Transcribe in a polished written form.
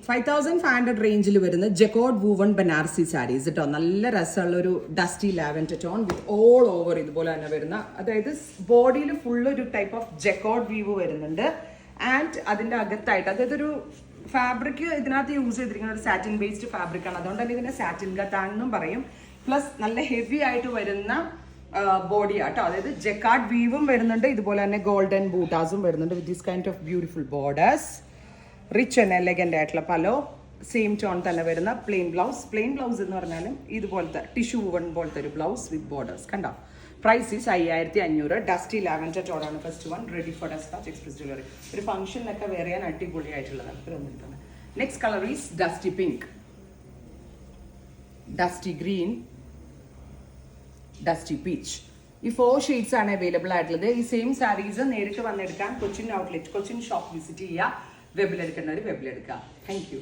5500 റേഞ്ചിൽ വരുന്ന jacquard woven Banarasi saris കേട്ടോ. നല്ല രസമുള്ള ഒരു dusty lavender tone with all over ഇതുപോലെ തന്നെ വരുന്ന, അതായത് ബോഡിയിൽ ഫുൾ ഒരു ടൈപ്പ് ഓഫ് ജക്കോഡ് വീവ് വരുന്നുണ്ട്. ആൻഡ് അതിന്റെ അകത്തായിട്ട്, അതായത് ഒരു ഫാബ്രിക് ഇതിനകത്ത് യൂസ് ചെയ്തിരിക്കുന്ന ഒരു സാറ്റിൻ ബേസ്ഡ് ഫാബ്രിക് ആണ്. അതുകൊണ്ട് തന്നെ ഇതിനെ സാറ്റിൻ ഗത്താൻ എന്നും പറയും. പ്ലസ് നല്ല ഹെവി ആയിട്ട് വരുന്ന ബോഡി ആട്ടോ, അതായത് ജക്കാർഡ് വീവും വരുന്നുണ്ട്, ഇതുപോലെ തന്നെ ഗോൾഡൻ ബൂട്ടാസും വരുന്നുണ്ട് with this kind of beautiful borders. Rich and elegant ആയിട്ടുള്ള പലോ, സെയിം ടോൺ തന്നെ വരുന്ന പ്ലെയിൻ ബ്ലൗസ് എന്ന് പറഞ്ഞാലും ഇതുപോലത്തെ ടിഷ്യൂ വൺ പോലത്തെ ഒരു ബ്ലൗസ് വിത്ത് ബോർഡേഴ്സ് കണ്ടോ. Price is 5500. ഡസ്റ്റി ലാവൻഡർ ടോണാണ് first one, ready for despatch express jewellery. ഒരു ഫംഗ്ഷനൊക്കെ വെയർ ചെയ്യാൻ അടിപൊളിയായിട്ടുള്ളതാണ്. Next colour is dusty pink, dusty green, dusty peach. ഈ 4 ഷെയ്ഡ്സ് ആണ് അവൈലബിൾ ആയിട്ടുള്ളത്. ഈ സെയിം സാരീസ് നേരിട്ട് വന്നെടുക്കാൻ Cochin outlet, Cochin shop visit ചെയ്യുക. വെബിലെടുക്കേണ്ടവർ വെബിലെടുക്കുക. Thank U.